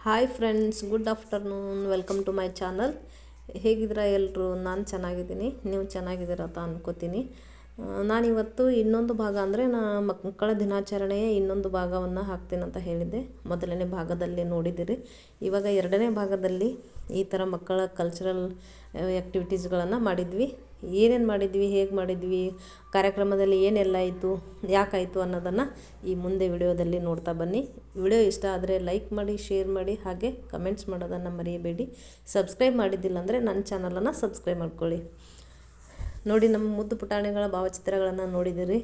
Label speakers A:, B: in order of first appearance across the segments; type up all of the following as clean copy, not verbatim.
A: Hi friends, good afternoon. Welcome to my channel. ಹೇಗಿದ್ದೀರಾ ಎಲ್ಲರೂ? ನಾನು ಚೆನ್ನಾಗಿದ್ದೀನಿ, ನೀವು ಚೆನ್ನಾಗಿದ್ದೀರಾ ಅಂತ ಅನ್ಕೋತೀನಿ. ನಾನಿವತ್ತು ಇನ್ನೊಂದು ಭಾಗ ಅಂದರೆ ಮಕ್ಕಳ ದಿನಾಚರಣೆಯ ಇನ್ನೊಂದು ಭಾಗವನ್ನು ಹಾಕ್ತೀನಿ ಅಂತ ಹೇಳಿದ್ದೆ. ಮೊದಲನೇ ಭಾಗದಲ್ಲಿ ನೋಡಿದ್ದೀರಿ. ಇವಾಗ ಎರಡನೇ ಭಾಗದಲ್ಲಿ ಈ ಥರ ಮಕ್ಕಳ ಕಲ್ಚರಲ್ ಆ್ಯಕ್ಟಿವಿಟೀಸ್ಗಳನ್ನು ಮಾಡಿದ್ವಿ. ಏನೇನು ಮಾಡಿದ್ವಿ, ಹೇಗೆ ಮಾಡಿದ್ವಿ, ಕಾರ್ಯಕ್ರಮದಲ್ಲಿ ಏನೆಲ್ಲ ಆಯಿತು, ಯಾಕಾಯಿತು ಅನ್ನೋದನ್ನು ಈ ಮುಂದೆ ವಿಡಿಯೋದಲ್ಲಿ ನೋಡ್ತಾ ಬನ್ನಿ. ವಿಡಿಯೋ ಇಷ್ಟ ಆದರೆ ಲೈಕ್ ಮಾಡಿ, ಶೇರ್ ಮಾಡಿ, ಹಾಗೆ ಕಮೆಂಟ್ಸ್ ಮಾಡೋದನ್ನು ಮರೆಯಬೇಡಿ. ಸಬ್ಸ್ಕ್ರೈಬ್ ಮಾಡಿದ್ದಿಲ್ಲ ಅಂದರೆ ನನ್ನ ಚಾನಲನ್ನು ಸಬ್ಸ್ಕ್ರೈಬ್ ಮಾಡ್ಕೊಳ್ಳಿ. ನೋಡಿ, ನಮ್ಮ ಮುದ್ದು ಪುಟಾಣಿಗಳ ಭಾವಚಿತ್ರಗಳನ್ನು ನೋಡಿದಿರಿ.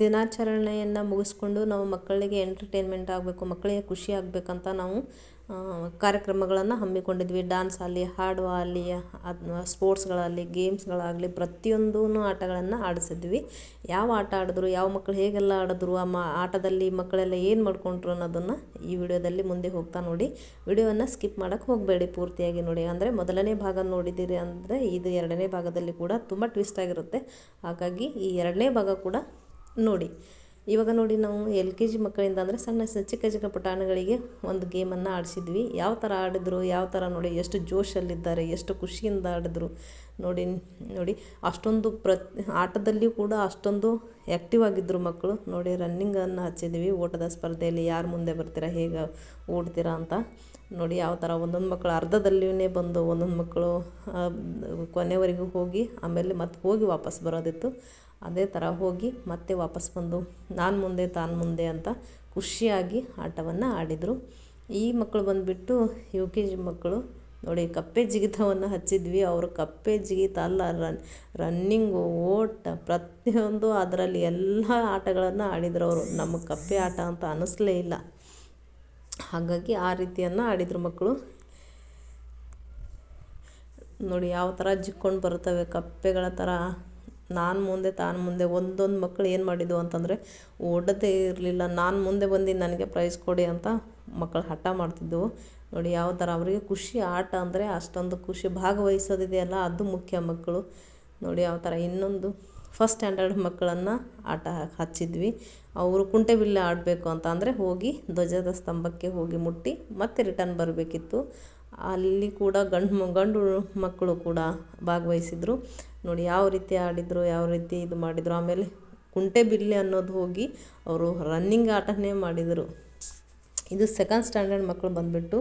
A: ದಿನಾಚರಣೆಯನ್ನು ಮುಗಿಸ್ಕೊಂಡು ನಾವು ಮಕ್ಕಳಿಗೆ ಎಂಟರ್ಟೈನ್ಮೆಂಟ್ ಆಗಬೇಕು, ಮಕ್ಕಳಿಗೆ ಖುಷಿ ಆಗಬೇಕಂತ ನಾವು ಕಾರ್ಯಕ್ರಮಗಳನ್ನು ಹಮ್ಮಿಕೊಂಡಿದ್ವಿ. ಡ್ಯಾನ್ಸ್ ಆಗಲಿ, ಹಾಡು ಆಗಲಿ, ಸ್ಪೋರ್ಟ್ಸ್ಗಳಾಗಲಿ, ಗೇಮ್ಸ್ಗಳಾಗಲಿ, ಪ್ರತಿಯೊಂದೂ ಆಟಗಳನ್ನು ಆಡಿಸಿದ್ವಿ. ಯಾವ ಆಟ ಆಡಿದ್ರು, ಯಾವ ಮಕ್ಕಳು ಹೇಗೆಲ್ಲ ಆಡಿದ್ರು, ಆಟದಲ್ಲಿ ಮಕ್ಕಳೆಲ್ಲ ಏನು ಮಾಡ್ಕೊಂಡ್ರು ಅನ್ನೋದನ್ನು ಈ ವಿಡಿಯೋದಲ್ಲಿ ಮುಂದೆ ಹೋಗ್ತಾ ನೋಡಿ. ವಿಡಿಯೋವನ್ನು ಸ್ಕಿಪ್ ಮಾಡೋಕ್ಕೆ ಹೋಗಬೇಡಿ, ಪೂರ್ತಿಯಾಗಿ ನೋಡಿ. ಅಂದರೆ ಮೊದಲನೇ ಭಾಗ ನೋಡಿದ್ದೀರಿ ಅಂದರೆ ಇದು ಎರಡನೇ ಭಾಗದಲ್ಲಿ ಕೂಡ ತುಂಬ ಟ್ವಿಸ್ಟ್ ಆಗಿರುತ್ತೆ. ಹಾಗಾಗಿ ಈ ಎರಡನೇ ಭಾಗ ಕೂಡ ನೋಡಿ. ಇವಾಗ ನೋಡಿ, ನಾವು LKG ಮಕ್ಕಳಿಂದ ಅಂದರೆ ಚಿಕ್ಕ ಚಿಕ್ಕ ಪುಟಾಣಿಗಳಿಗೆ ಒಂದು ಗೇಮನ್ನು ಆಡಿಸಿದ್ವಿ. ಯಾವ ಥರ ಆಡಿದ್ರು, ಯಾವ ಥರ ನೋಡಿ, ಎಷ್ಟು ಜೋಶಲ್ಲಿದ್ದಾರೆ, ಎಷ್ಟು ಖುಷಿಯಿಂದ ಆಡಿದ್ರು ನೋಡಿ. ಅಷ್ಟೊಂದು ಆಟದಲ್ಲಿಯೂ ಕೂಡ ಅಷ್ಟೊಂದು ಆ್ಯಕ್ಟಿವ್ ಆಗಿದ್ದರು ಮಕ್ಕಳು. ನೋಡಿ, ರನ್ನಿಂಗನ್ನು ಹಚ್ಚಿದ್ವಿ. ಓಟದ ಸ್ಪರ್ಧೆಯಲ್ಲಿ ಯಾರು ಮುಂದೆ ಬರ್ತೀರಾ, ಹೇಗೆ ಓಡ್ತೀರಾ ಅಂತ ನೋಡಿ. ಯಾವ ಥರ ಒಂದೊಂದು ಮಕ್ಕಳು ಅರ್ಧದಲ್ಲಿಯೇ ಬಂದು, ಒಂದೊಂದು ಮಕ್ಕಳು ಕೊನೆವರೆಗೂ ಹೋಗಿ ಆಮೇಲೆ ಮತ್ತೆ ಹೋಗಿ ವಾಪಸ್ ಬರೋದಿತ್ತು. ಅದೇ ಥರ ಹೋಗಿ ಮತ್ತೆ ವಾಪಸ್ ಬಂದು ನಾನು ಮುಂದೆ ತಾನು ಮುಂದೆ ಅಂತ ಖುಷಿಯಾಗಿ ಆಟವನ್ನು ಆಡಿದರು. ಈ ಮಕ್ಕಳು ಬಂದುಬಿಟ್ಟು UKG ಮಕ್ಕಳು. ನೋಡಿ, ಕಪ್ಪೆ ಜಿಗಿತವನ್ನು ಹಚ್ಚಿದ್ವಿ. ಅವರು ಕಪ್ಪೆ ಜಿಗಿತ ಅಲ್ಲ, ರನ್ನಿಂಗು, ಓಟ, ಪ್ರತಿಯೊಂದು ಅದರಲ್ಲಿ ಎಲ್ಲ ಆಟಗಳನ್ನು ಆಡಿದರು ಅವರು. ನಮಗೆ ಕಪ್ಪೆ ಆಟ ಅಂತ ಅನ್ನಿಸ್ಲೇ ಇಲ್ಲ. ಹಾಗಾಗಿ ಆ ರೀತಿಯನ್ನು ಆಡಿದರು ಮಕ್ಕಳು. ನೋಡಿ, ಯಾವ ಥರ ಜಿಕ್ಕೊಂಡು ಬರ್ತವೆ ಕಪ್ಪೆಗಳ ಥರ, ನಾನು ಮುಂದೆ ತಾನು ಮುಂದೆ. ಒಂದೊಂದು ಮಕ್ಕಳು ಏನು ಮಾಡಿದ್ವು ಅಂತಂದರೆ ಓಡೋದೇ ಇರಲಿಲ್ಲ. ನಾನು ಮುಂದೆ ಬಂದು ನನಗೆ ಪ್ರೈಸ್ ಕೊಡಿ ಅಂತ ಮಕ್ಕಳು ಹಠ ಮಾಡ್ತಿದ್ದವು. ನೋಡಿ, ಯಾವ ಥರ ಅವರಿಗೆ ಖುಷಿ. ಆಟ ಅಂದರೆ ಅಷ್ಟೊಂದು ಖುಷಿ, ಭಾಗವಹಿಸೋದಿದೆಯಲ್ಲ ಅದು ಮುಖ್ಯ ಮಕ್ಕಳು. ನೋಡಿ, ಯಾವ ಥರ ಇನ್ನೊಂದು ಫಸ್ಟ್ ಸ್ಟ್ಯಾಂಡರ್ಡ್ ಮಕ್ಕಳನ್ನು ಆಟ ಹಚ್ಚಿದ್ವಿ. ಅವರು ಕುಂಟೆಬಿಲ್ಲೆ ಆಡಬೇಕು ಅಂತ ಅಂದರೆ ಹೋಗಿ ಧ್ವಜದ ಸ್ತಂಭಕ್ಕೆ ಹೋಗಿ ಮುಟ್ಟಿ ಮತ್ತೆ ರಿಟರ್ನ್ ಬರಬೇಕಿತ್ತು. ಅಲ್ಲಿ ಕೂಡ ಗಂಡು ಮಕ್ಕಳು ಕೂಡ ಭಾಗವಹಿಸಿದರು. ನೋಡಿ, ಯಾವ ರೀತಿ ಆಡಿದರು, ಯಾವ ರೀತಿ ಇದು ಮಾಡಿದರು. ಆಮೇಲೆ ಕುಂಟೆಬಿಲ್ಲೆ ಅನ್ನೋದು ಹೋಗಿ ಅವರು ರನ್ನಿಂಗ್ ಆಟನೇ ಮಾಡಿದರು. ಇದು ಸೆಕೆಂಡ್ ಸ್ಟ್ಯಾಂಡರ್ಡ್ ಮಕ್ಕಳು ಬಂದುಬಿಟ್ಟು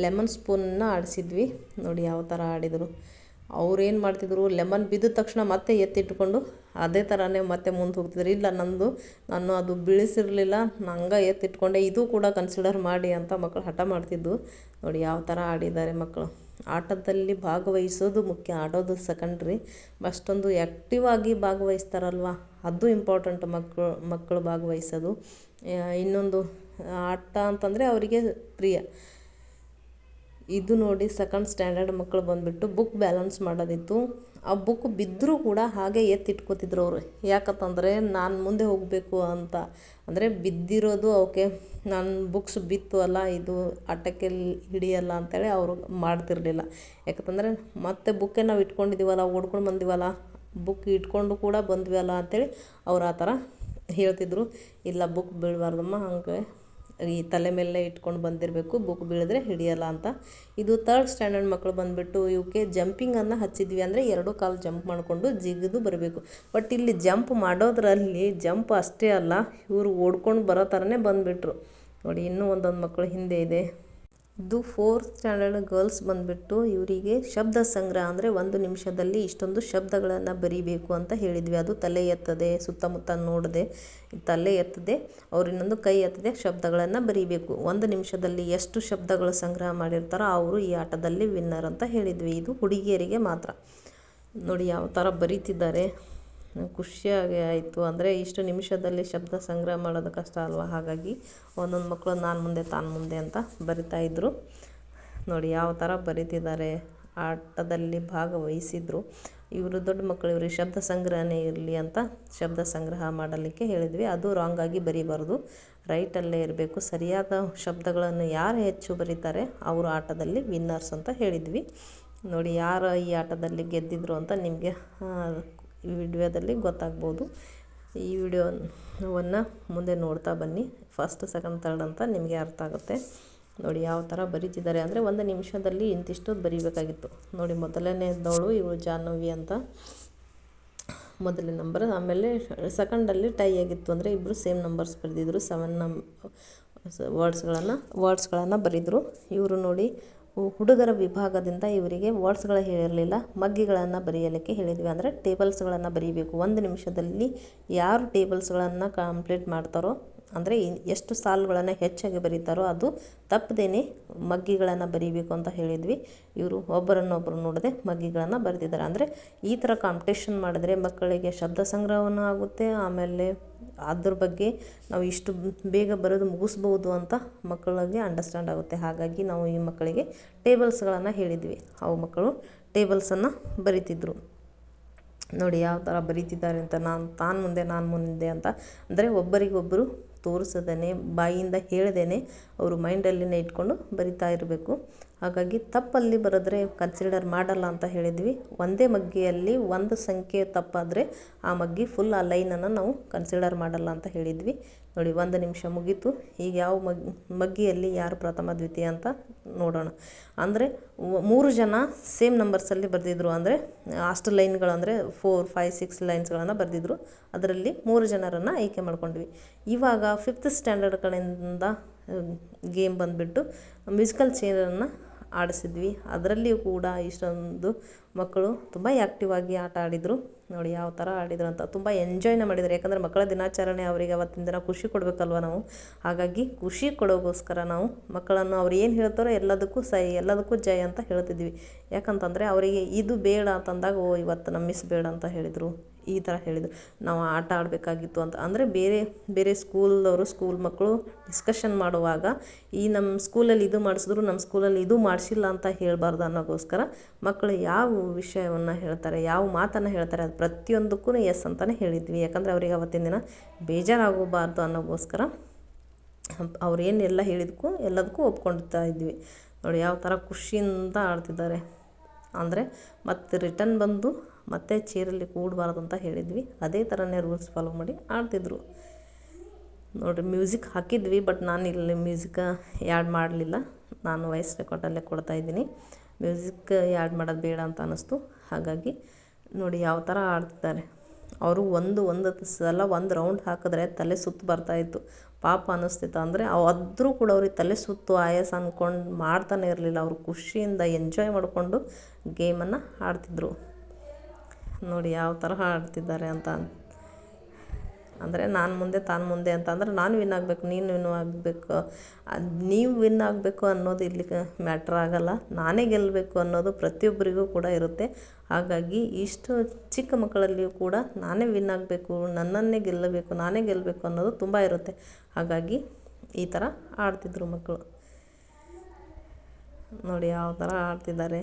A: ಲೆಮನ್ ಸ್ಪೂನನ್ನು ಆಡಿಸಿದ್ವಿ. ನೋಡಿ, ಯಾವ ಥರ ಆಡಿದರು. ಅವ್ರು ಏನು ಮಾಡ್ತಿದ್ರು, ಲೆಮನ್ ಬಿದ್ದ ತಕ್ಷಣ ಮತ್ತೆ ಎತ್ತಿಟ್ಕೊಂಡು ಅದೇ ಥರನೇ ಮತ್ತೆ ಮುಂದೆ ಹೋಗ್ತಿದ್ರು. ಇಲ್ಲ, ನಾನು ಅದು ಬೀಳಿಸಿರಲಿಲ್ಲ, ಹಂಗೆ ಎತ್ತಿಟ್ಕೊಂಡೆ, ಇದು ಕೂಡ ಕನ್ಸಿಡರ್ ಮಾಡಿ ಅಂತ ಮಕ್ಕಳು ಹಠ ಮಾಡ್ತಿದ್ವು. ನೋಡಿ, ಯಾವ ಥರ ಆಡಿದ್ದಾರೆ ಮಕ್ಕಳು. ಆಟದಲ್ಲಿ ಭಾಗವಹಿಸೋದು ಮುಖ್ಯ, ಆಡೋದು ಸೆಕೆಂಡ್ರಿ. ಅಷ್ಟೊಂದು ಆ್ಯಕ್ಟಿವ್ ಆಗಿ ಭಾಗವಹಿಸ್ತಾರಲ್ವ, ಅದು ಇಂಪಾರ್ಟೆಂಟ್. ಮಕ್ಕಳು ಭಾಗವಹಿಸೋದು. ಇನ್ನೊಂದು ಆಟ ಅಂತಂದರೆ ಅವರಿಗೆ ಪ್ರಿಯ. ಇದು ನೋಡಿ, ಸೆಕೆಂಡ್ ಸ್ಟ್ಯಾಂಡರ್ಡ್ ಮಕ್ಕಳು ಬಂದುಬಿಟ್ಟು ಬುಕ್ ಬ್ಯಾಲೆನ್ಸ್ ಮಾಡೋದಿತ್ತು. ಆ ಬುಕ್ ಬಿದ್ದರೂ ಕೂಡ ಹಾಗೆ ಎತ್ತಿಟ್ಕೋತಿದ್ರು ಅವರು. ಯಾಕಂತಂದರೆ ನಾನು ಮುಂದೆ ಹೋಗಬೇಕು ಅಂತ. ಅಂದರೆ ಬಿದ್ದಿರೋದು ಅವಕ್ಕೆ, ನಾನು ಬುಕ್ಸ್ ಬಿತ್ತು ಅಲ್ಲ, ಇದು ಆಟಕ್ಕೆ ಹಿಡಿಯಲ್ಲ ಅಂತೇಳಿ ಅವರು ಮಾಡ್ತಿರಲಿಲ್ಲ. ಯಾಕಂತಂದರೆ ಮತ್ತೆ ಬುಕ್ಕೇ ನಾವು ಇಟ್ಕೊಂಡಿದ್ದೀವಲ್ಲ, ಓಡ್ಕೊಂಡು ಬಂದಿವಲ್ಲ, ಬುಕ್ ಇಟ್ಕೊಂಡು ಕೂಡ ಬಂದ್ವಲ್ಲ ಅಂಥೇಳಿ ಅವ್ರು ಆ ಥರ ಹೇಳ್ತಿದ್ರು. ಇಲ್ಲ, ಬುಕ್ ಬೀಳಬಾರ್ದಮ್ಮ, ಹಂಗೆ ಈ ತಲೆ ಮೇಲೆ ಇಟ್ಕೊಂಡು ಬಂದಿರಬೇಕು, ಬುಕ್ ಬೀಳಿದ್ರೆ ಹಿಡಿಯಲ್ಲ ಅಂತ. ಇದು ಥರ್ಡ್ ಸ್ಟ್ಯಾಂಡರ್ಡ್ ಮಕ್ಕಳು ಬಂದುಬಿಟ್ಟು ಇವಕ್ಕೆ ಜಂಪಿಂಗನ್ನು ಹಚ್ಚಿದ್ವಿ. ಅಂದರೆ 2 ಕಾಲು ಜಂಪ್ ಮಾಡಿಕೊಂಡು ಜಿಗಿದು ಬರಬೇಕು. ಬಟ್ ಇಲ್ಲಿ ಜಂಪ್ ಮಾಡೋದ್ರಲ್ಲಿ ಜಂಪ್ ಅಷ್ಟೇ ಅಲ್ಲ, ಇವರು ಓಡ್ಕೊಂಡು ಬರೋ ಥರನೇ ಬಂದುಬಿಟ್ರು. ನೋಡಿ, ಇನ್ನೂ ಒಂದೊಂದು ಮಕ್ಕಳು ಹಿಂದೆ ಇದೆ. ಇದು 4th ಸ್ಟ್ಯಾಂಡರ್ಡ್ ಗರ್ಲ್ಸ್ ಬಂದುಬಿಟ್ಟು ಇವರಿಗೆ ಶಬ್ದ ಸಂಗ್ರಹ, ಅಂದರೆ 1 ನಿಮಿಷದಲ್ಲಿ ಇಷ್ಟೊಂದು ಶಬ್ದಗಳನ್ನು ಬರೀಬೇಕು ಅಂತ ಹೇಳಿದ್ವಿ. ಅದು ತಲೆ ಎತ್ತದೆ, ಸುತ್ತಮುತ್ತ ನೋಡದೆ ತಲೆ ಎತ್ತದೆ, ಅವ್ರು ಇನ್ನೊಂದು ಕೈ ಎತ್ತದೆ, ಶಬ್ದಗಳನ್ನು ಬರೀಬೇಕು. 1 ನಿಮಿಷದಲ್ಲಿ ಎಷ್ಟು ಶಬ್ದಗಳು ಸಂಗ್ರಹ ಮಾಡಿರ್ತಾರೋ ಅವರು ಈ ಆಟದಲ್ಲಿ ವಿನ್ನರ್ ಅಂತ ಹೇಳಿದ್ವಿ. ಇದು ಹುಡುಗಿಯರಿಗೆ ಮಾತ್ರ. ನೋಡಿ, ಯಾವ ಥರ ಬರೀತಿದ್ದಾರೆ. ಖುಷಿಯಾಗಿ ಆಯಿತು. ಅಂದರೆ ಇಷ್ಟು ನಿಮಿಷದಲ್ಲಿ ಶಬ್ದ ಸಂಗ್ರಹ ಮಾಡೋದು ಕಷ್ಟ ಅಲ್ವಾ, ಹಾಗಾಗಿ ಒಂದೊಂದು ಮಕ್ಕಳು ನಾನು ಮುಂದೆ ತಾನು ಮುಂದೆ ಅಂತ ಬರಿತಾಯಿದ್ರು. ನೋಡಿ, ಯಾವ ಥರ ಬರೀತಿದ್ದಾರೆ. ಆಟದಲ್ಲಿ ಭಾಗವಹಿಸಿದ್ರು. ಇವರು ದೊಡ್ಡ ಮಕ್ಕಳು, ಇವ್ರಿಗೆ ಶಬ್ದ ಸಂಗ್ರಹನೇ ಇರಲಿ ಅಂತ ಶಬ್ದ ಸಂಗ್ರಹ ಮಾಡಲಿಕ್ಕೆ ಹೇಳಿದ್ವಿ. ಅದು ರಾಂಗಾಗಿ ಬರೀಬಾರ್ದು, ರೈಟಲ್ಲೇ ಇರಬೇಕು. ಸರಿಯಾದ ಶಬ್ದಗಳನ್ನು ಯಾರು ಹೆಚ್ಚು ಬರೀತಾರೆ ಅವರು ಆಟದಲ್ಲಿ ವಿನ್ನರ್ಸ್ ಅಂತ ಹೇಳಿದ್ವಿ. ನೋಡಿ, ಯಾರು ಈ ಆಟದಲ್ಲಿ ಗೆದ್ದಿದ್ರು ಅಂತ ನಿಮಗೆ ಈ ವಿಡಿಯೋದಲ್ಲಿ ಗೊತ್ತಾಗ್ಬೋದು. ಈ ವಿಡಿಯೋವನ್ನು ಮುಂದೆ ನೋಡ್ತಾ ಬನ್ನಿ. ಫಸ್ಟ್, ಸೆಕೆಂಡ್, ಥರ್ಡ್ ಅಂತ ನಿಮಗೆ ಅರ್ಥ ಆಗುತ್ತೆ. ನೋಡಿ ಯಾವ ಥರ ಬರೀತಿದ್ದಾರೆ ಅಂದರೆ ಒಂದು ನಿಮಿಷದಲ್ಲಿ ಇಂತಿಷ್ಟು ಬರೀಬೇಕಾಗಿತ್ತು. ನೋಡಿ ಮೊದಲನೇದವಳು ಇವಳು ಜಾಹ್ನವಿ ಅಂತ ಮೊದಲನೇ ನಂಬರ್. ಆಮೇಲೆ ಸೆಕೆಂಡಲ್ಲಿ ಟೈ ಆಗಿತ್ತು ಅಂದರೆ ಇಬ್ಬರು ಸೇಮ್ ನಂಬರ್ಸ್ ಬರೆದಿದ್ರು. 7 ವರ್ಡ್ಸ್ಗಳನ್ನು ಬರೆದಿದ್ರು. ಇವರು ನೋಡಿ ಹುಡುಗರ ವಿಭಾಗದಿಂದ ಇವರಿಗೆ ವರ್ಡ್ಸ್ಗಳು ಹೇಳಿರಲಿಲ್ಲ, ಮಗ್ಗಿಗಳನ್ನು ಬರೆಯಲಿಕ್ಕೆ ಹೇಳಿದ್ವಿ. ಅಂದರೆ ಟೇಬಲ್ಸ್ಗಳನ್ನು ಬರೀಬೇಕು. 1 ನಿಮಿಷದಲ್ಲಿ ಯಾರು ಟೇಬಲ್ಸ್ಗಳನ್ನು ಕಂಪ್ಲೀಟ್ ಮಾಡ್ತಾರೋ, ಅಂದರೆ ಎಷ್ಟು ಸಾಲುಗಳನ್ನು ಹೆಚ್ಚಾಗಿ ಬರೀತಾರೋ ಅದು ತಪ್ಪದೇನೆ ಮಗ್ಗಿಗಳನ್ನು ಬರೀಬೇಕು ಅಂತ ಹೇಳಿದ್ವಿ. ಇವರು ಒಬ್ಬರನ್ನೊಬ್ಬರು ನೋಡದೆ ಮಗ್ಗಿಗಳನ್ನು ಬರೆದಿದ್ದಾರೆ. ಅಂದರೆ ಈ ಥರ ಕಾಂಪಿಟೇಷನ್ ಮಾಡಿದ್ರೆ ಮಕ್ಕಳಿಗೆ ಶಬ್ದ ಸಂಗ್ರಹವೂ ಆಗುತ್ತೆ, ಆಮೇಲೆ ಅದ್ರ ಬಗ್ಗೆ ನಾವು ಇಷ್ಟು ಬೇಗ ಬರೆದು ಮುಗಿಸ್ಬೋದು ಅಂತ ಮಕ್ಕಳಿಗೆ ಅಂಡರ್ಸ್ಟ್ಯಾಂಡ್ ಆಗುತ್ತೆ. ಹಾಗಾಗಿ ನಾವು ಈ ಮಕ್ಕಳಿಗೆ ಟೇಬಲ್ಸ್ಗಳನ್ನು ಹೇಳಿದ್ವಿ. ಅವು ಮಕ್ಕಳು ಟೇಬಲ್ಸನ್ನು ಬರಿತಿದ್ರು. ನೋಡಿ ಯಾವ ಥರ ಬರೀತಿದ್ದಾರೆ ಅಂತ. ನಾನು ಮುಂದೆ ಅಂತ ಅಂದರೆ ಒಬ್ಬರಿಗೊಬ್ಬರು ತೋರಿಸದೇನೆ, ಬಾಯಿಯಿಂದ ಹೇಳ್ದೇನೆ ಅವರು ಮೈಂಡಲ್ಲಿನೇ ಇಟ್ಕೊಂಡು ಬರಿತಾ ಇರಬೇಕು. ಹಾಗಾಗಿ ತಪ್ಪಲ್ಲಿ ಬರೆದ್ರೆ ಕನ್ಸಿಡರ್ ಮಾಡಲ್ಲ ಅಂತ ಹೇಳಿದ್ವಿ. ಒಂದೇ ಮಗ್ಗಿಯಲ್ಲಿ ಒಂದು ಸಂಖ್ಯೆ ತಪ್ಪಾದರೆ ಆ ಮಗ್ಗಿ ಫುಲ್ ಆ ಲೈನನ್ನು ನಾವು ಕನ್ಸಿಡರ್ ಮಾಡಲ್ಲ ಅಂತ ಹೇಳಿದ್ವಿ. ನೋಡಿ 1 ನಿಮಿಷ ಮುಗೀತು. ಈಗ ಯಾವ ಮಗ್ಗಿಯಲ್ಲಿ ಯಾರು ಪ್ರಥಮ ದ್ವಿತೀಯ ಅಂತ ನೋಡೋಣ. ಅಂದರೆ 3 ಜನ ಸೇಮ್ ನಂಬರ್ಸಲ್ಲಿ ಬರೆದಿದ್ರು. ಅಂದರೆ ಅಷ್ಟು ಲೈನ್ಗಳು ಅಂದರೆ 4, 5, 6 ಲೈನ್ಸ್ಗಳನ್ನು ಬರೆದಿದ್ರು. ಅದರಲ್ಲಿ 3 ಜನರನ್ನು ಆಯ್ಕೆ ಮಾಡ್ಕೊಂಡ್ವಿ. ಇವಾಗ 5th ಸ್ಟ್ಯಾಂಡರ್ಡ್ ಕಡೆಯಿಂದ ಗೇಮ್ ಬಂದುಬಿಟ್ಟು ಮ್ಯೂಸಿಕಲ್ ಚೇರನ್ನು ಆಡಿಸಿದ್ವಿ. ಅದರಲ್ಲಿಯೂ ಕೂಡ ಇಷ್ಟೊಂದು ಮಕ್ಕಳು ತುಂಬ ಆ್ಯಕ್ಟಿವ್ ಆಗಿ ಆಟ ಆಡಿದರು. ನೋಡಿ ಯಾವ ಥರ ಆಡಿದ್ರು ಅಂತ. ತುಂಬ ಎಂಜಾಯ್ನ ಮಾಡಿದ್ದಾರೆ. ಯಾಕಂದರೆ ಮಕ್ಕಳ ದಿನಾಚರಣೆ, ಅವರಿಗೆ ಅವತ್ತಿನ ದಿನ ಖುಷಿ ಕೊಡಬೇಕಲ್ವ ನಾವು. ಹಾಗಾಗಿ ಖುಷಿ ಕೊಡೋಗೋಸ್ಕರ ನಾವು ಮಕ್ಕಳನ್ನು ಅವ್ರು ಏನು ಹೇಳ್ತಾರೋ ಎಲ್ಲದಕ್ಕೂ ಜೈ ಅಂತ ಹೇಳ್ತಿದ್ವಿ. ಯಾಕಂತಂದರೆ ಅವರಿಗೆ ಇದು ಬೇಡ ಅಂತಂದಾಗ ಇವತ್ತು ನಮ್ಮ ಮಿಸ್ ಬೇಡ ಅಂತ ಹೇಳಿದರು, ಈ ಥರ ಹೇಳಿದರು. ನಾವು ಆಟ ಆಡಬೇಕಾಗಿತ್ತು ಅಂತ. ಅಂದರೆ ಬೇರೆ ಸ್ಕೂಲ್ ಮಕ್ಕಳು ಡಿಸ್ಕಷನ್ ಮಾಡುವಾಗ ಈ ನಮ್ಮ ಸ್ಕೂಲಲ್ಲಿ ಇದು ಮಾಡಿಸಿದ್ರು, ನಮ್ಮ ಸ್ಕೂಲಲ್ಲಿ ಇದು ಮಾಡಿಸಿಲ್ಲ ಅಂತ ಹೇಳಬಾರ್ದು ಅನ್ನೋಗೋಸ್ಕರ ಮಕ್ಕಳು ಯಾವ ವಿಷಯವನ್ನು ಹೇಳ್ತಾರೆ, ಯಾವ ಮಾತನ್ನು ಹೇಳ್ತಾರೆ ಅದು ಪ್ರತಿಯೊಂದಕ್ಕೂ ಎಸ್ ಅಂತಲೇ ಹೇಳಿದ್ವಿ. ಯಾಕಂದರೆ ಅವರಿಗೆ ಅವತ್ತಿನ ದಿನ ಬೇಜಾರಾಗಬಾರ್ದು ಅನ್ನೋಗೋಸ್ಕರ ಅವ್ರು ಏನೆಲ್ಲ ಹೇಳಿದಕ್ಕೂ ಎಲ್ಲದಕ್ಕೂ ಒಪ್ಕೊಳ್ತಾ ಇದ್ವಿ. ನೋಡಿ ಯಾವ ಥರ ಖುಷಿಯಿಂದ ಆಡ್ತಿದ್ದಾರೆ. ಅಂದರೆ ಮತ್ತೆ ರಿಟರ್ನ್ ಬಂದು ಮತ್ತೆ ಚೇರಲ್ಲಿ ಕೂಡಬಾರ್ದು ಅಂತ ಹೇಳಿದ್ವಿ. ಅದೇ ಥರನೇ ರೂಲ್ಸ್ ಫಾಲೋ ಮಾಡಿ ಆಡ್ತಿದ್ರು. ನೋಡಿರಿ ಮ್ಯೂಸಿಕ್ ಹಾಕಿದ್ವಿ, ಬಟ್ ನಾನು ಇಲ್ಲಿ ಮ್ಯೂಸಿಕ್ ಆ್ಯಡ್ ಮಾಡಲಿಲ್ಲ. ನಾನು ವಾಯ್ಸ್ ರೆಕಾರ್ಡಲ್ಲೇ ಕೊಡ್ತಾಯಿದ್ದೀನಿ. ಮ್ಯೂಸಿಕ್ ಆ್ಯಡ್ ಮಾಡೋದು ಬೇಡ ಅಂತ ಅನ್ನಿಸ್ತು. ಹಾಗಾಗಿ ನೋಡಿ ಯಾವ ಥರ ಆಡ್ತಿದ್ದಾರೆ. ಅವರು ಒಂದು ಸಲ ಒಂದು ರೌಂಡ್ ಹಾಕಿದ್ರೆ ತಲೆ ಸುತ್ತು ಬರ್ತಾಯಿತ್ತು. ಪಾಪ ಅನ್ನಿಸ್ತಿತ್ತು. ಅಂದರೆ ಆದರೂ ಕೂಡ ಅವ್ರಿಗೆ ತಲೆ ಸುತ್ತು ಆಯಾಸ ಅಂದ್ಕೊಂಡು ಮಾಡ್ತಾನೆ ಇರಲಿಲ್ಲ. ಅವರು ಖುಷಿಯಿಂದ ಎಂಜಾಯ್ ಮಾಡಿಕೊಂಡು ಗೇಮನ್ನು ಆಡ್ತಿದ್ರು. ನೋಡಿ ಯಾವ ಥರ ಆಡ್ತಿದ್ದಾರೆ ಅಂತ. ಅಂದರೆ ನಾನು ಮುಂದೆ ಅಂತ ಅಂದರೆ ನಾನು ವಿನ್ ಆಗಬೇಕು, ನೀನು ವಿನ್ ಆಗಬೇಕು, ನೀವು ವಿನ್ ಆಗಬೇಕು ಅನ್ನೋದು ಇಲ್ಲಿ ಮ್ಯಾಟ್ರ್ ಆಗಲ್ಲ. ನಾನೇ ಗೆಲ್ಲಬೇಕು ಅನ್ನೋದು ಪ್ರತಿಯೊಬ್ಬರಿಗೂ ಕೂಡ ಇರುತ್ತೆ. ಹಾಗಾಗಿ ಇಷ್ಟು ಚಿಕ್ಕ ಮಕ್ಕಳಲ್ಲಿಯೂ ಕೂಡ ನಾನೇ ವಿನ್ ಆಗಬೇಕು, ನನ್ನನ್ನೇ ಗೆಲ್ಲಬೇಕು, ನಾನೇ ಗೆಲ್ಲಬೇಕು ಅನ್ನೋದು ತುಂಬ ಇರುತ್ತೆ. ಹಾಗಾಗಿ ಈ ಥರ ಆಡ್ತಿದ್ರು ಮಕ್ಕಳು. ನೋಡಿ ಯಾವ ಥರ ಆಡ್ತಿದ್ದಾರೆ.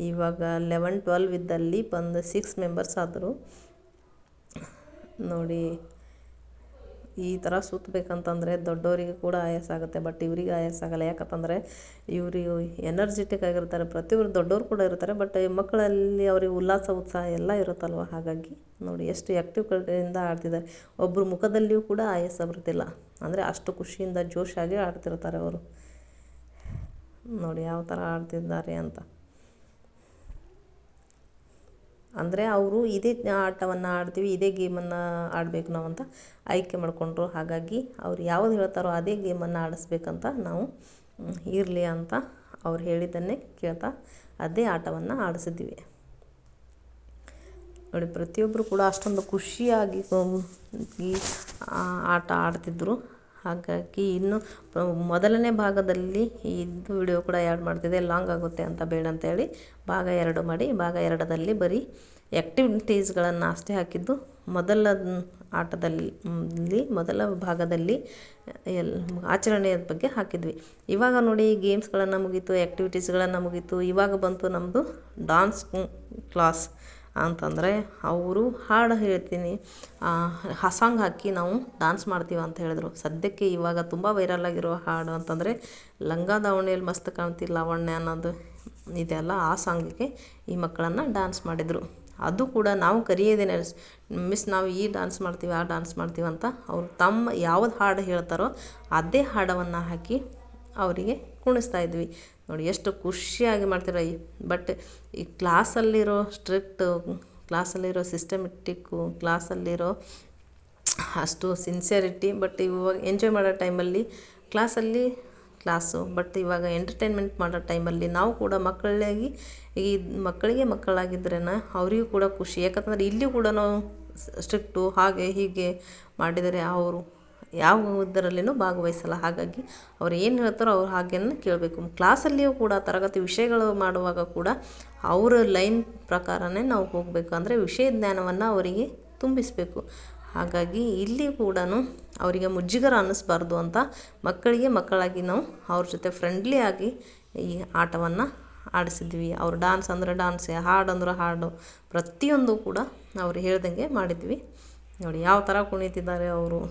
A: ಇವಾಗ 11, 12 ಇದ್ದಲ್ಲಿ ಬಂದು 6 ಮೆಂಬರ್ಸ್ ಆದರು. ನೋಡಿ ಈ ಥರ ಸುತ್ತಬೇಕಂತಂದರೆ ದೊಡ್ಡವರಿಗೆ ಕೂಡ ಆಯಾಸ ಆಗುತ್ತೆ, ಬಟ್ ಇವರಿಗೆ ಆಯಾಸ ಆಗಲ್ಲ. ಯಾಕಂತಂದರೆ ಇವರು ಎನರ್ಜೆಟಿಕ್ ಆಗಿರ್ತಾರೆ. ಪ್ರತಿಯೊಬ್ಬರು ದೊಡ್ಡವರು ಕೂಡ ಇರ್ತಾರೆ, ಬಟ್ ಮಕ್ಕಳಲ್ಲಿ ಅವ್ರಿಗೆ ಉತ್ಸಾಹ ಎಲ್ಲ ಇರುತ್ತಲ್ವ. ಹಾಗಾಗಿ ನೋಡಿ ಎಷ್ಟು ಆ್ಯಕ್ಟಿವ್ ಕಡೆಯಿಂದ ಆಡ್ತಿದ್ದಾರೆ. ಒಬ್ಬರು ಮುಖದಲ್ಲಿಯೂ ಕೂಡ ಆಯಾಸ ಬರ್ತಿಲ್ಲ. ಅಂದರೆ ಅಷ್ಟು ಖುಷಿಯಿಂದ ಜೋಶಾಗಿ ಆಡ್ತಿರ್ತಾರೆ ಅವರು. ನೋಡಿ ಯಾವ ಥರ ಆಡ್ತಿದ್ದಾರೆ ಅಂತ. ಅಂದರೆ ಅವರು ಇದೇ ಆಟವನ್ನು ಆಡ್ತೀವಿ, ಇದೇ ಗೇಮನ್ನು ಆಡಬೇಕು ನಾವು ಅಂತ ಆಯ್ಕೆ ಮಾಡಿಕೊಂಡ್ರು. ಹಾಗಾಗಿ ಅವ್ರು ಯಾವುದು ಹೇಳ್ತಾರೋ ಅದೇ ಗೇಮನ್ನು ಆಡಿಸ್ಬೇಕಂತ ನಾವು ಇರಲಿ ಅಂತ ಅವ್ರು ಹೇಳಿದ್ದನ್ನೇ ಕೇಳ್ತಾ ಅದೇ ಆಟವನ್ನು ಆಡಿಸಿದ್ವಿ. ನೋಡಿ ಪ್ರತಿಯೊಬ್ಬರು ಕೂಡ ಅಷ್ಟೊಂದು ಖುಷಿಯಾಗಿ ಈ ಆಟ ಆಡ್ತಿದ್ರು. ಹಾಗಾಗಿ ಇನ್ನು ಮೊದಲನೇ ಭಾಗದಲ್ಲಿ ಇದು ವಿಡಿಯೋ ಕೂಡ ಆ್ಯಡ್ ಮಾಡ್ತಿದ್ದೆ, ಲಾಂಗ್ ಆಗುತ್ತೆ ಅಂತ ಬೇಡ ಅಂತೇಳಿ ಭಾಗ 2 ಮಾಡಿ ಭಾಗ 2ದಲ್ಲಿ ಬರೀ ಆ್ಯಕ್ಟಿವಿಟೀಸ್ಗಳನ್ನು ಅಷ್ಟೇ ಹಾಕಿದ್ದು. ಮೊದಲ ಭಾಗದಲ್ಲಿ ಆಚರಣೆಯ ಬಗ್ಗೆ ಹಾಕಿದ್ವಿ. ಇವಾಗ ನೋಡಿ ಗೇಮ್ಸ್ಗಳನ್ನು ಮುಗೀತು, ಆ್ಯಕ್ಟಿವಿಟೀಸ್ಗಳನ್ನು ಮುಗೀತು. ಇವಾಗ ಬಂತು ನಮ್ಮದು ಡಾನ್ಸ್ ಕ್ಲಾಸ್ ಅಂತಂದರೆ ಅವರು ಹಾಡು ಹೇಳ್ತೀನಿ, ಸಾಂಗ್ ಹಾಕಿ ನಾವು ಡ್ಯಾನ್ಸ್ ಮಾಡ್ತೀವಿ ಅಂತ ಹೇಳಿದ್ರು. ಸದ್ಯಕ್ಕೆ ಇವಾಗ ತುಂಬ ವೈರಲ್ ಆಗಿರೋ ಹಾಡು ಅಂತಂದರೆ ಲಂಗ ದಾವಣಿಯಲ್ಲಿ ಮಸ್ತ್ ಕಾಣ್ತಿ ಲಾವಣ್ಯ ಅನ್ನೋದು ಇದೆಯಲ್ಲ, ಆ ಸಾಂಗಿಗೆ ಈ ಮಕ್ಕಳನ್ನು ಡ್ಯಾನ್ಸ್ ಮಾಡಿದರು. ಅದು ಕೂಡ ನಾವು ಕರೆಯೋದೇನೆ, ಮಿಸ್ ನಾವು ಈ ಡ್ಯಾನ್ಸ್ ಮಾಡ್ತೀವಿ, ಆ ಡ್ಯಾನ್ಸ್ ಮಾಡ್ತೀವಿ ಅಂತ ಅವ್ರು ತಮ್ಮ ಯಾವ್ದು ಹಾಡು ಹೇಳ್ತಾರೋ ಅದೇ ಹಾಡವನ್ನು ಹಾಕಿ ಅವರಿಗೆ ಕುಣಿಸ್ತಾ ಇದ್ವಿ. ನೋಡಿ ಎಷ್ಟು ಖುಷಿಯಾಗಿ ಮಾಡ್ತಿರೋ ಬಟ್ ಈ ಕ್ಲಾಸಲ್ಲಿರೋ ಸ್ಟ್ರಿಕ್ಟು, ಕ್ಲಾಸಲ್ಲಿರೋ ಸಿಸ್ಟಮೆಟಿಕ್ಕು, ಕ್ಲಾಸಲ್ಲಿರೋ ಅಷ್ಟು ಸಿನ್ಸಿಯರಿಟಿ, ಬಟ್ ಇವಾಗ ಎಂಜಾಯ್ ಮಾಡೋ ಟೈಮಲ್ಲಿ ಕ್ಲಾಸು, ಬಟ್ ಇವಾಗ ಎಂಟರ್ಟೈನ್ಮೆಂಟ್ ಮಾಡೋ ಟೈಮಲ್ಲಿ ನಾವು ಕೂಡ ಮಕ್ಕಳಿಗೆ ಮಕ್ಕಳಾಗಿದ್ರೇ ಅವರಿಗೂ ಕೂಡ ಖುಷಿ. ಯಾಕಂತಂದರೆ ಇಲ್ಲಿ ಕೂಡ ನಾವು ಸ್ಟ್ರಿಕ್ಟು ಹಾಗೆ ಹೀಗೆ ಮಾಡಿದರೆ ಅವರು ಯಾವ ಇದರಲ್ಲಿನೂ ಭಾಗವಹಿಸಲ್ಲ. ಹಾಗಾಗಿ ಅವ್ರು ಏನು ಹೇಳ್ತಾರೋ ಅವ್ರು ಹಾಗೇನೆ ಕೇಳಬೇಕು. ಕ್ಲಾಸಲ್ಲಿಯೂ ಕೂಡ ತರಗತಿ ವಿಷಯಗಳು ಮಾಡುವಾಗ ಕೂಡ ಅವರ ಲೈನ್ ಪ್ರಕಾರನೇ ನಾವು ಹೋಗಬೇಕು. ಅಂದರೆ ವಿಷಯ ಜ್ಞಾನವನ್ನು ಅವರಿಗೆ ತುಂಬಿಸಬೇಕು. ಹಾಗಾಗಿ ಇಲ್ಲಿ ಕೂಡ ಅವರಿಗೆ ಮುಜುಗರ ಅನ್ನಿಸ್ಬಾರ್ದು ಅಂತ ಮಕ್ಕಳಿಗೆ ಮಕ್ಕಳಾಗಿ ನಾವು ಅವ್ರ ಜೊತೆ ಫ್ರೆಂಡ್ಲಿ ಆಗಿ ಈ ಆಟವನ್ನು ಆಡಿಸಿದ್ವಿ. ಅವ್ರು ಡ್ಯಾನ್ಸ್ ಅಂದರೆ ಡ್ಯಾನ್ಸೇ, ಹಾಡು ಅಂದ್ರೆ ಹಾಡು, ಪ್ರತಿಯೊಂದು ಕೂಡ ಅವ್ರು ಹೇಳ್ದಂಗೆ ಮಾಡಿದ್ವಿ. ನೋಡಿ ಯಾವ ಥರ ಕುಣಿತಿದ್ದಾರೆ ಅವರು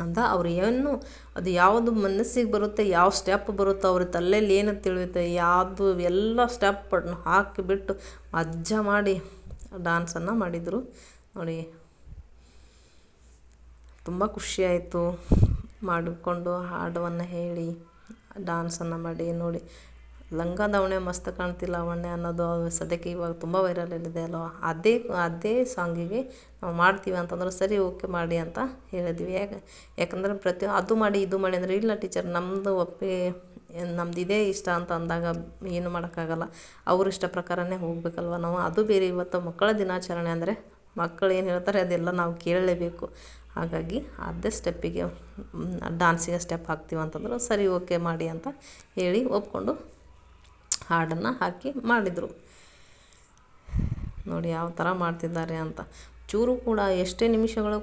A: ಅಂತ. ಅವ್ರು ಏನು ಅದು ಯಾವುದು ಮನಸ್ಸಿಗೆ ಬರುತ್ತೆ, ಯಾವ ಸ್ಟೆಪ್ ಬರುತ್ತೋ ಅವ್ರ ತಲೆಯಲ್ಲಿ ಏನು ತಿಳಿಯುತ್ತೆ, ಯಾವುದು ಎಲ್ಲ ಸ್ಟೆಪ್ ಹಾಕಿಬಿಟ್ಟು ಮಜ್ಜಾ ಮಾಡಿ ಡ್ಯಾನ್ಸನ್ನು ಮಾಡಿದರು. ನೋಡಿ ತುಂಬ ಖುಷಿಯಾಯಿತು ಮಾಡಿಕೊಂಡು ಹಾಡವನ್ನು ಹೇಳಿ ಡ್ಯಾನ್ಸನ್ನು ಮಾಡಿ. ನೋಡಿ ಲಂಗ ದಾವಣಿ ಮಸ್ತ್ ಕಾಣ್ತಿಲ್ಲ ಲಾವಣ್ಯ ಅನ್ನೋದು ಸದ್ಯಕ್ಕೆ ಇವಾಗ ತುಂಬ ವೈರಲಲ್ಲಿದೆ ಅಲ್ವ. ಅದೇ ಸಾಂಗಿಗೆ ನಾವು ಮಾಡ್ತೀವಿ ಅಂತಂದ್ರೆ ಸರಿ ಓಕೆ ಮಾಡಿ ಅಂತ ಹೇಳಿದ್ವಿ. ಯಾಕಂದರೆ ಅದು ಮಾಡಿ ಇದು ಮಾಡಿ ಅಂದರೆ ಇಲ್ಲ ಟೀಚರ್ ನಮ್ಮದು ನಮ್ದು ಇದೇ ಇಷ್ಟ ಅಂತ ಅಂದಾಗ ಏನು ಮಾಡೋಕ್ಕಾಗಲ್ಲ. ಅವ್ರ ಇಷ್ಟ ಪ್ರಕಾರನೇ ಹೋಗ್ಬೇಕಲ್ವ ನಾವು. ಅದು ಬೇರೆ, ಇವತ್ತು ಮಕ್ಕಳ ದಿನಾಚರಣೆ ಅಂದರೆ ಮಕ್ಕಳು ಏನು ಹೇಳ್ತಾರೆ ಅದೆಲ್ಲ ನಾವು ಕೇಳಲೇಬೇಕು. ಹಾಗಾಗಿ ಅದೇ ಸ್ಟೆಪ್ಪಿಗೆ ಡ್ಯಾನ್ಸಿಗೆ ಸ್ಟೆಪ್ ಹಾಕ್ತೀವಿ ಅಂತಂದ್ರೆ ಸರಿ ಓಕೆ ಮಾಡಿ ಅಂತ ಹೇಳಿ ಒಪ್ಕೊಂಡು ಹಾಡನ್ನು ಹಾಕಿ ಮಾಡಿದರು. ನೋಡಿ ಯಾವ ಥರ ಮಾಡ್ತಿದ್ದಾರೆ ಅಂತ. ಚೂರು ಕೂಡ ಎಷ್ಟೇ ನಿಮಿಷಗಳು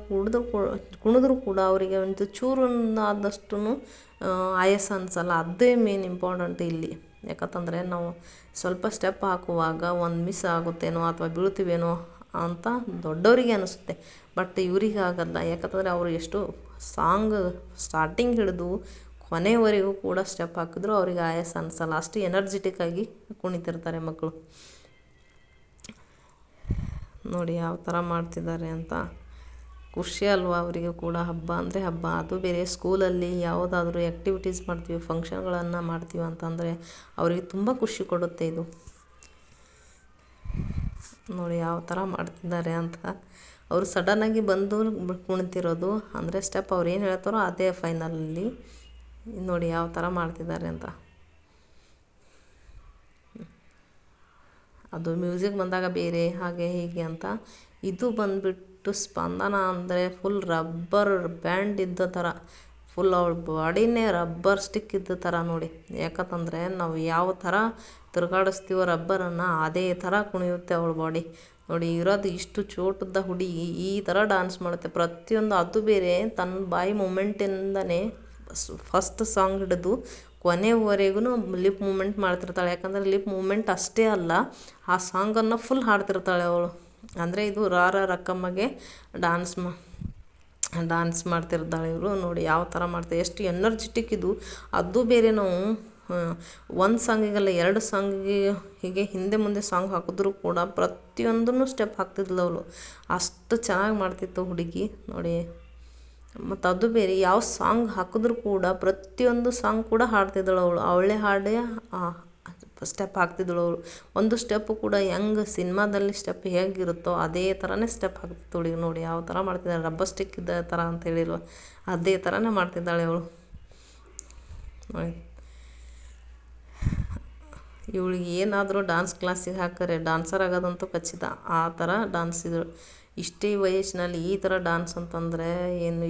A: ಕುಣಿದ್ರೂ ಕೂಡ ಅವರಿಗೆ ಒಂದು ಚೂರು ಆದಷ್ಟು ಆಯಾಸ ಅನಿಸಲ್ಲ. ಅದೇ ಮೇನ್ ಇಂಪಾರ್ಟೆಂಟ್ ಇಲ್ಲಿ. ಯಾಕಂತಂದರೆ ನಾವು ಸ್ವಲ್ಪ ಸ್ಟೆಪ್ ಹಾಕುವಾಗ ಒಂದು ಮಿಸ್ ಆಗುತ್ತೇನೋ ಅಥವಾ ಬೀಳ್ತೀವೇನೋ ಅಂತ ದೊಡ್ಡವರಿಗೆ ಅನಿಸುತ್ತೆ. ಬಟ್ ಇವರಿಗೆ ಆಗಲ್ಲ. ಯಾಕಂತಂದರೆ ಅವರು ಎಷ್ಟು ಸಾಂಗ್ ಸ್ಟಾರ್ಟಿಂಗ್ ಹಿಡಿದು ಕೊನೆವರೆಗೂ ಕೂಡ ಸ್ಟೆಪ್ ಹಾಕಿದ್ರು ಅವ್ರಿಗೆ ಆಯಾಸ ಅನಿಸಲ್ಲ. ಅಷ್ಟು ಎನರ್ಜೆಟಿಕ್ಕಾಗಿ ಕುಣಿತಿರ್ತಾರೆ ಮಕ್ಕಳು. ನೋಡಿ ಯಾವ ಥರ ಮಾಡ್ತಿದ್ದಾರೆ ಅಂತ. ಖುಷಿ ಅಲ್ವಾ ಅವರಿಗೂ ಕೂಡ. ಹಬ್ಬ ಅಂದರೆ ಹಬ್ಬ. ಅದು ಬೇರೆ ಸ್ಕೂಲಲ್ಲಿ ಯಾವುದಾದ್ರೂ ಆ್ಯಕ್ಟಿವಿಟೀಸ್ ಮಾಡ್ತೀವಿ, ಫಂಕ್ಷನ್ಗಳನ್ನು ಮಾಡ್ತೀವಿ ಅಂತಂದರೆ ಅವರಿಗೆ ತುಂಬ ಖುಷಿ ಕೊಡುತ್ತೆ ಇದು. ನೋಡಿ ಯಾವ ಥರ ಮಾಡ್ತಿದ್ದಾರೆ ಅಂತ. ಅವರು ಸಡನ್ನಾಗಿ ಬಂದು ಕುಣಿತಿರೋದು, ಅಂದರೆ ಸ್ಟೆಪ್ ಅವ್ರು ಏನು ಹೇಳ್ತಾರೋ ಅದೇ ಫೈನಲಲ್ಲಿ. ನೋಡಿ ಯಾವ ಥರ ಮಾಡ್ತಿದ್ದಾರೆ ಅಂತ. ಅದು ಮ್ಯೂಸಿಕ್ ಬಂದಾಗ ಬೇರೆ ಹಾಗೆ ಹೀಗೆ ಅಂತ. ಇದು ಬಂದುಬಿಟ್ಟು ಸ್ಪಂದನ ಅಂದರೆ ಫುಲ್ ರಬ್ಬರ್ ಬ್ಯಾಂಡ್ ಇದ್ದ ಥರ, ಫುಲ್ ಅವಳ ಬಾಡಿನೇ ರಬ್ಬರ್ ಸ್ಟಿಕ್ ಇದ್ದ ಥರ ನೋಡಿ. ಯಾಕಂತಂದರೆ ನಾವು ಯಾವ ಥರ ತಿರುಗಾಡಿಸ್ತೀವೋ ರಬ್ಬರನ್ನು ಅದೇ ಥರ ಕುಣಿಯುತ್ತೆ ಅವಳ ಬಾಡಿ. ನೋಡಿ ಇರೋದು ಇಷ್ಟು ಚೋಟದ ಹುಡುಗಿ ಈ ಥರ ಡ್ಯಾನ್ಸ್ ಮಾಡುತ್ತೆ ಪ್ರತಿಯೊಂದು. ಅದು ಬೇರೆ ತನ್ನ ಬಾಯಿ ಮೂಮೆಂಟಿಂದನೇ ಫಸ್ಟ್ ಸಾಂಗ್ ಹಿಡಿದು ಕೊನೆವರೆಗೂ ಲಿಪ್ ಮೂಮೆಂಟ್ ಮಾಡ್ತಿರ್ತಾಳೆ. ಯಾಕಂದರೆ ಲಿಪ್ ಮೂಮೆಂಟ್ ಅಷ್ಟೇ ಅಲ್ಲ, ಆ ಸಾಂಗನ್ನು ಫುಲ್ ಹಾಡ್ತಿರ್ತಾಳೆ ಅವಳು. ಅಂದರೆ ಇದು ರಾರ ರಕ್ಕಮ್ಮಗೆ ಡ್ಯಾನ್ಸ್ ಮಾಡ್ತಿರ್ತಾಳೆ ಇವರು. ನೋಡಿ ಯಾವ ಥರ ಮಾಡ್ತಾರೆ, ಎಷ್ಟು ಎನರ್ಜೆಟಿಕ್ ಇದು. ಅದು ಬೇರೆ ನಾವು ಒಂದು ಸಾಂಗಿಗಲ್ಲ 2 ಸಾಂಗಿಗೆ ಹೀಗೆ ಹಿಂದೆ ಮುಂದೆ ಸಾಂಗ್ ಹಾಕಿದ್ರು ಕೂಡ ಪ್ರತಿಯೊಂದನ್ನು ಸ್ಟೆಪ್ ಹಾಕ್ತಿದ್ಲು ಅವಳು. ಅಷ್ಟು ಚೆನ್ನಾಗಿ ಮಾಡ್ತಿತ್ತು ಹುಡುಗಿ ನೋಡಿ. ಮತ್ತು ಅದು ಬೇರೆ ಯಾವ ಸಾಂಗ್ ಹಾಕಿದ್ರು ಕೂಡ ಪ್ರತಿಯೊಂದು ಸಾಂಗ್ ಕೂಡ ಹಾಡ್ತಿದ್ದಳು ಅವಳು. ಅವಳೇ ಹಾಡೇ ಸ್ಟೆಪ್ ಹಾಕ್ತಿದ್ದಳು ಅವಳು. ಒಂದು ಸ್ಟೆಪ್ಪು ಕೂಡ ಹೆಂಗೆ ಸಿನಿಮಾದಲ್ಲಿ ಸ್ಟೆಪ್ ಹೇಗಿರುತ್ತೋ ಅದೇ ಥರನೇ ಸ್ಟೆಪ್ ಹಾಕ್ತಿತ್ತು ಹುಡುಗಿ. ನೋಡಿ ಯಾವ ಥರ ಮಾಡ್ತಿದ್ದಾಳೆ, ರಬ್ಬರ್ ಸ್ಟಿಕ್ ಇದ್ದ ಥರ ಅಂತ ಹೇಳಿಲ್ವ, ಅದೇ ಥರನೇ ಮಾಡ್ತಿದ್ದಾಳೆ ಅವಳು ನೋಡಿ. ಇವಳಿಗೆ ಏನಾದರೂ ಡ್ಯಾನ್ಸ್ ಕ್ಲಾಸಿಗೆ ಹಾಕಿದ್ರೆ ಡ್ಯಾನ್ಸರ್ ಆಗೋದಂತೂ ಖಚಿತ. ಆ ಥರ ಡ್ಯಾನ್ಸ್ ಇದ್ದಳು. ಇಷ್ಟೇ ವಯಸ್ಸಿನಲ್ಲಿ ಈ ಥರ ಡ್ಯಾನ್ಸ್ ಅಂತಂದರೆ ಏನು.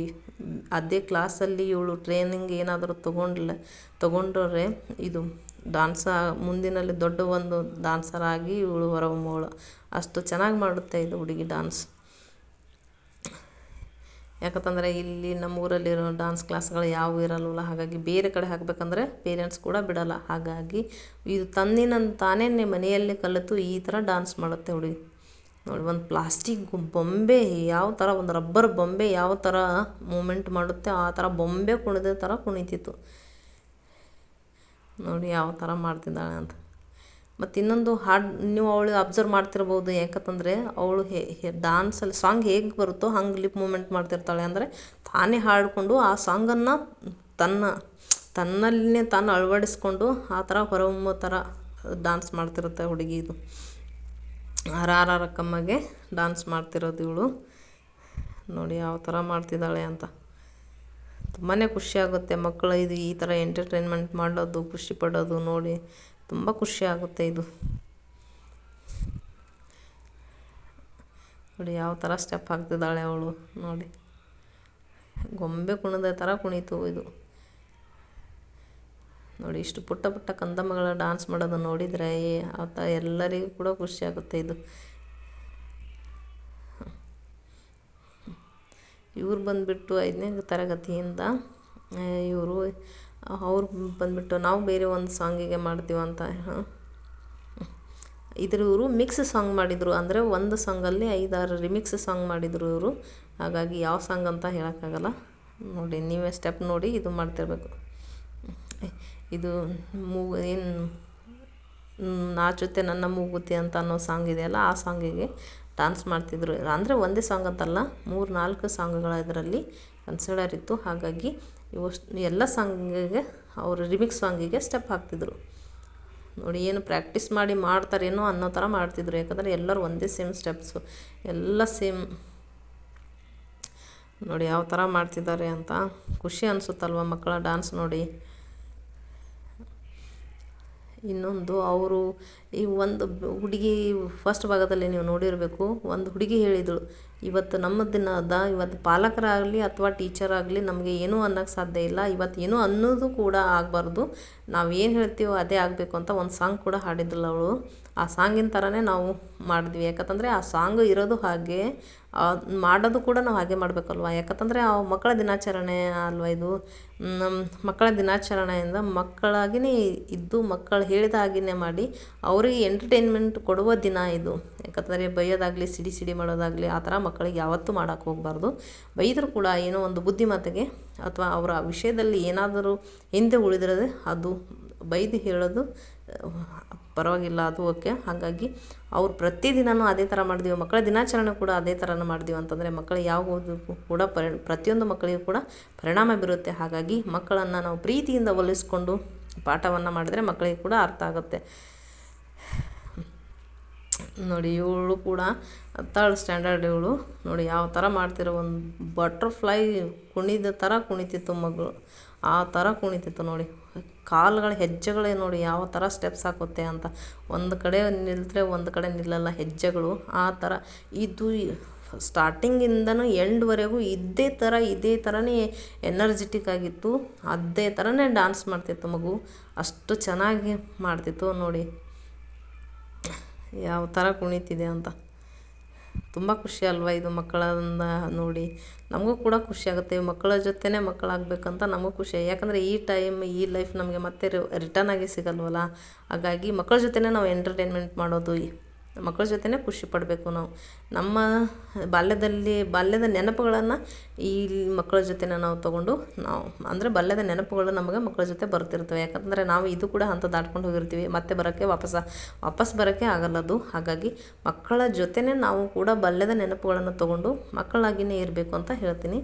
A: ಅದೇ ಕ್ಲಾಸಲ್ಲಿ ಇವಳು ಟ್ರೈನಿಂಗ್ ಏನಾದರೂ ತೊಗೊಂಡ್ರೆ ಇದು ಡ್ಯಾನ್ಸ ಮುಂದಿನಲ್ಲಿ ದೊಡ್ಡ ಒಂದು ಡ್ಯಾನ್ಸರ್ ಆಗಿ ಇವಳು ಹೊರಹೊಮ್ಮವಳು. ಅಷ್ಟು ಚೆನ್ನಾಗಿ ಮಾಡುತ್ತೆ ಇದು ಹುಡುಗಿ ಡ್ಯಾನ್ಸ್. ಯಾಕಂತಂದರೆ ಇಲ್ಲಿ ನಮ್ಮ ಊರಲ್ಲಿರೋ ಡ್ಯಾನ್ಸ್ ಕ್ಲಾಸ್ಗಳು ಯಾವುವು ಇರಲ್ವಲ್ಲ. ಹಾಗಾಗಿ ಬೇರೆ ಕಡೆ ಹಾಕಬೇಕಂದ್ರೆ ಪೇರೆಂಟ್ಸ್ ಕೂಡ ಬಿಡೋಲ್ಲ. ಹಾಗಾಗಿ ಇದು ತಾನೇ ಮನೆಯಲ್ಲೇ ಕಲಿತು ಈ ಥರ ಡ್ಯಾನ್ಸ್ ಮಾಡುತ್ತೆ ಹುಡುಗಿ ನೋಡಿ. ಒಂದು ಪ್ಲಾಸ್ಟಿಕ್ ಬೊಂಬೆ ಯಾವ ಥರ, ಒಂದು ರಬ್ಬರ್ ಬೊಂಬೆ ಯಾವ ಥರ ಮೂಮೆಂಟ್ ಮಾಡುತ್ತೆ ಆ ಥರ ಬೊಂಬೆ ಕುಣಿದ ಥರ ಕುಣಿತಿತ್ತು ನೋಡಿ ಯಾವ ಥರ ಮಾಡ್ತಿದ್ದಾಳೆ ಅಂತ. ಮತ್ತು ಇನ್ನೊಂದು ಹಾಡು ನೀವು ಅವಳು ಅಬ್ಸರ್ವ್ ಮಾಡ್ತಿರ್ಬೋದು. ಯಾಕಂತಂದರೆ ಅವಳು ಡ್ಯಾನ್ಸಲ್ಲಿ ಸಾಂಗ್ ಹೇಗೆ ಬರುತ್ತೋ ಹಂಗೆ ಲಿಪ್ ಮೂಮೆಂಟ್ ಮಾಡ್ತಿರ್ತಾಳೆ. ಅಂದರೆ ತಾನೇ ಹಾಡಿಕೊಂಡು ಆ ಸಾಂಗನ್ನು ತನ್ನಲ್ಲಿನೇ ತಾನು ಅಳವಡಿಸ್ಕೊಂಡು ಆ ಥರ ಹೊರಹೊಮ್ಮೋ ಥರ ಡ್ಯಾನ್ಸ್ ಮಾಡ್ತಿರುತ್ತೆ ಹುಡುಗಿ. ಇದು ರಕ್ಕಮ್ಮಗೆ ಡ್ಯಾನ್ಸ್ ಮಾಡ್ತಿರೋದು ಇವಳು. ನೋಡಿ ಯಾವ ಥರ ಮಾಡ್ತಿದ್ದಾಳೆ ಅಂತ. ತುಂಬಾ ಖುಷಿಯಾಗುತ್ತೆ ಮಕ್ಕಳು ಇದು ಈ ಥರ ಎಂಟರ್ಟೈನ್ಮೆಂಟ್ ಮಾಡೋದು, ಖುಷಿ ಪಡೋದು ನೋಡಿ ತುಂಬ ಖುಷಿ ಆಗುತ್ತೆ ಇದು. ನೋಡಿ ಯಾವ ಥರ ಸ್ಟೆಪ್ ಹಾಕ್ತಿದ್ದಾಳೆ ಅವಳು. ನೋಡಿ ಗೊಂಬೆ ಕುಣಿದ ಥರ ಕುಣಿತು ಇದು. ನೋಡಿ ಇಷ್ಟು ಪುಟ್ಟ ಪುಟ್ಟ ಕಂದಮ್ಮಗಳ ಡ್ಯಾನ್ಸ್ ಮಾಡೋದು ನೋಡಿದರೆ ಆತ ಎಲ್ಲರಿಗೂ ಕೂಡ ಖುಷಿ ಆಗುತ್ತೆ ಇದು. ಇವ್ರು ಬಂದುಬಿಟ್ಟು 5ನೇ ತರಗತಿಯಿಂದ ಅವ್ರು ಬಂದುಬಿಟ್ಟು ನಾವು ಬೇರೆ ಒಂದು ಸಾಂಗಿಗೆ ಮಾಡ್ತೀವಂತ ಇವರು ಮಿಕ್ಸ್ ಸಾಂಗ್ ಮಾಡಿದರು. ಅಂದರೆ ಒಂದು ಸಾಂಗಲ್ಲಿ 5-6 ರಿಮಿಕ್ಸ್ ಸಾಂಗ್ ಮಾಡಿದರು ಇವರು. ಹಾಗಾಗಿ ಯಾವ ಸಾಂಗ್ ಅಂತ ಹೇಳೋಕ್ಕಾಗಲ್ಲ. ನೋಡಿ ನೀವೇ ಸ್ಟೆಪ್ ನೋಡಿ ಇದು ಮಾಡ್ತಿರ್ಬೇಕು. ಇದು ಏನು ನಾಚುತ್ತೆ ನನ್ನ ಮೂಗುತಿ ಅಂತ ಅನ್ನೋ ಸಾಂಗ್ ಇದೆಯಲ್ಲ, ಆ ಸಾಂಗಿಗೆ ಡ್ಯಾನ್ಸ್ ಮಾಡ್ತಿದ್ರು. ಅಂದರೆ ಒಂದೇ ಸಾಂಗ್ ಅಂತಲ್ಲ, 3-4 ಸಾಂಗ್ಗಳ ಇದರಲ್ಲಿ ಕನ್ಸಿಡರ್ ಇತ್ತು. ಹಾಗಾಗಿ ಎಲ್ಲ ಸಾಂಗಿಗೆ ಅವರು ರಿಮಿಕ್ಸ್ ಸಾಂಗಿಗೆ ಸ್ಟೆಪ್ ಹಾಕ್ತಿದ್ರು. ನೋಡಿ ಏನು ಪ್ರಾಕ್ಟೀಸ್ ಮಾಡಿ ಮಾಡ್ತಾರೇನೋ ಅನ್ನೋ ಥರ ಮಾಡ್ತಿದ್ರು. ಯಾಕಂದರೆ ಎಲ್ಲರೂ ಒಂದೇ ಸೇಮ್ ಸ್ಟೆಪ್ಸು, ಎಲ್ಲ ಸೇಮ್. ನೋಡಿ ಯಾವ ಥರ ಮಾಡ್ತಿದ್ದಾರೆ ಅಂತ ಖುಷಿ ಅನಿಸುತ್ತಲ್ವ ಮಕ್ಕಳ ಡ್ಯಾನ್ಸ್ ನೋಡಿ. ಇನ್ನೊಂದು ಅವರು ಈ ಒಂದು ಹುಡುಗಿ ಫಸ್ಟ್ ಭಾಗದಲ್ಲಿ ನೀವು ನೋಡಿರಬೇಕು, ಒಂದು ಹುಡುಗಿ ಹೇಳಿದಳು, ಇವತ್ತು ನಮ್ಮ ದಿನ ಅದ, ಇವತ್ತು ಪಾಲಕರಾಗಲಿ ಅಥವಾ ಟೀಚರ್ ಆಗಲಿ ನಮಗೆ ಏನೂ ಅನ್ನೋಕ್ಕೆ ಸಾಧ್ಯ ಇಲ್ಲ, ಇವತ್ತು ಏನೂ ಅನ್ನೋದು ಕೂಡ ಆಗಬಾರ್ದು, ನಾವು ಏನು ಹೇಳ್ತೀವೋ ಅದೇ ಆಗಬೇಕು ಅಂತ ಒಂದು ಸಾಂಗ್ ಕೂಡ ಹಾಡಿದ್ಳು ಅವಳು. ಆ ಸಾಂಗಿನ ಥರನೇ ನಾವು ಮಾಡಿದ್ವಿ. ಯಾಕಂತಂದರೆ ಆ ಸಾಂಗ್ ಇರೋದು ಹಾಗೆ, ಮಾಡೋದು ಕೂಡ ನಾವು ಹಾಗೆ ಮಾಡಬೇಕಲ್ವ. ಯಾಕಂತಂದರೆ ಆ ಮಕ್ಕಳ ದಿನಾಚರಣೆ ಅಲ್ವ ಇದು. ಮಕ್ಕಳ ದಿನಾಚರಣೆಯಿಂದ ಮಕ್ಕಳಾಗಿಯೇ ಇದ್ದು ಮಕ್ಕಳು ಹೇಳಿದ ಹಾಗೆಯೇ ಮಾಡಿ ಅವರಿಗೆ ಎಂಟರ್ಟೈನ್ಮೆಂಟ್ ಕೊಡುವ ದಿನ ಇದು. ಯಾಕಂದರೆ ಬೈಯೋದಾಗಲಿ ಸಿಡಿ ಮಾಡೋದಾಗಲಿ ಆ ಥರ ಮಕ್ಕಳಿಗೆ ಯಾವತ್ತೂ ಮಾಡೋಕ್ಕೆ ಹೋಗಬಾರ್ದು. ಬೈದರೂ ಕೂಡ ಏನೋ ಒಂದು ಬುದ್ಧಿಮಾತಿಗೆ ಅಥವಾ ಅವರ ವಿಷಯದಲ್ಲಿ ಏನಾದರೂ ಹಿಂದೆ ಉಳಿದಿರೋದೆ ಅದು ಬೈದು ಹೇಳೋದು ಪರವಾಗಿಲ್ಲ, ಅದು ಓಕೆ. ಹಾಗಾಗಿ ಅವ್ರು ಪ್ರತಿದಿನವೂ ಅದೇ ಥರ ಮಾಡಿದೀವಿ. ಮಕ್ಕಳ ದಿನಾಚರಣೆ ಕೂಡ ಅದೇ ಥರನೂ ಮಾಡಿದೀವಿ ಅಂತಂದರೆ ಮಕ್ಕಳು ಯಾವುದಕ್ಕೂ ಕೂಡ ಪ್ರತಿಯೊಂದು ಮಕ್ಕಳಿಗೂ ಕೂಡ ಪರಿಣಾಮ ಬೀರುತ್ತೆ. ಹಾಗಾಗಿ ಮಕ್ಕಳನ್ನು ನಾವು ಪ್ರೀತಿಯಿಂದ ಒಲಿಸ್ಕೊಂಡು ಪಾಠವನ್ನು ಮಾಡಿದರೆ ಮಕ್ಕಳಿಗೆ ಕೂಡ ಅರ್ಥ ಆಗುತ್ತೆ. ನೋಡಿ ಇವಳು ಕೂಡ 3rd ಸ್ಟ್ಯಾಂಡರ್ಡ್ ಇವಳು. ನೋಡಿ ಯಾವ ಥರ ಮಾಡ್ತಿರೋ, ಒಂದು ಬಟರ್ಫ್ಲೈ ಕುಣಿದ ಥರ ಕುಣಿತಿತ್ತು ಮಗಳು, ಆ ಥರ ಕುಣಿತಿತ್ತು. ನೋಡಿ ಕಾಲುಗಳ ಹೆಜ್ಜೆಗಳೇ ನೋಡಿ ಯಾವ ಥರ ಸ್ಟೆಪ್ಸ್ ಹಾಕುತ್ತೆ ಅಂತ. ಒಂದು ಕಡೆ ನಿಲ್ತರೆ ಒಂದು ಕಡೆ ನಿಲ್ಲಲ್ಲ ಹೆಜ್ಜೆಗಳು, ಆ ಥರ. ಇದು ಸ್ಟಾರ್ಟಿಂಗಿಂದನೂ ಎಂಡ್ವರೆಗೂ ಇದೇ ಥರನೇ ಎನರ್ಜೆಟಿಕ್ ಆಗಿತ್ತು, ಅದೇ ಥರನೇ ಡ್ಯಾನ್ಸ್ ಮಾಡ್ತಿತ್ತು ಮಗು. ಅಷ್ಟು ಚೆನ್ನಾಗಿ ಮಾಡ್ತಿತ್ತು. ನೋಡಿ ಯಾವ ಥರ ಕುಣಿತಿದೆ ಅಂತ. ತುಂಬ ಖುಷಿ ಅಲ್ವಾ ಇದು ಮಕ್ಕಳನ್ನ ನೋಡಿ. ನಮಗೂ ಕೂಡ ಖುಷಿ ಆಗುತ್ತೆ. ಮಕ್ಕಳ ಜೊತೆನೇ ಮಕ್ಕಳಾಗಬೇಕಂತ ನಮಗೂ ಖುಷಿ. ಯಾಕಂದರೆ ಈ ಟೈಮ್ ಈ ಲೈಫ್ ನಮಗೆ ಮತ್ತೆ ರಿಟರ್ನ್ ಆಗಿ ಸಿಗಲ್ವಲ್ಲ. ಹಾಗಾಗಿ ಮಕ್ಕಳ ಜೊತೆನೇ ನಾವು ಎಂಟರ್ಟೈನ್ಮೆಂಟ್ ಮಾಡೋದು, ಮಕ್ಕಳ ಜೊತೆನೇ ಖುಷಿ ಪಡಬೇಕು ನಾವು. ನಮ್ಮ ಬಾಲ್ಯದ ನೆನಪುಗಳನ್ನು ಈ ಮಕ್ಕಳ ಜೊತೆನೇ ನಾವು ತೊಗೊಂಡು ಅಂದರೆ ಬಾಲ್ಯದ ನೆನಪುಗಳು ನಮಗೆ ಮಕ್ಕಳ ಜೊತೆ ಬರ್ತಿರ್ತವೆ. ಯಾಕಂದರೆ ನಾವು ಇದು ಕೂಡ ಹಂತ ದಾಟ್ಕೊಂಡು ಹೋಗಿರ್ತೀವಿ, ಮತ್ತೆ ಬರೋಕ್ಕೆ ವಾಪಸ್ ಬರೋಕ್ಕೆ ಆಗಲ್ಲದು. ಹಾಗಾಗಿ ಮಕ್ಕಳ ಜೊತೆನೇ ನಾವು ಕೂಡ ಬಾಲ್ಯದ ನೆನಪುಗಳನ್ನು ತೊಗೊಂಡು ಮಕ್ಕಳಾಗಿಯೇ ಇರಬೇಕು ಅಂತ ಹೇಳ್ತೀನಿ.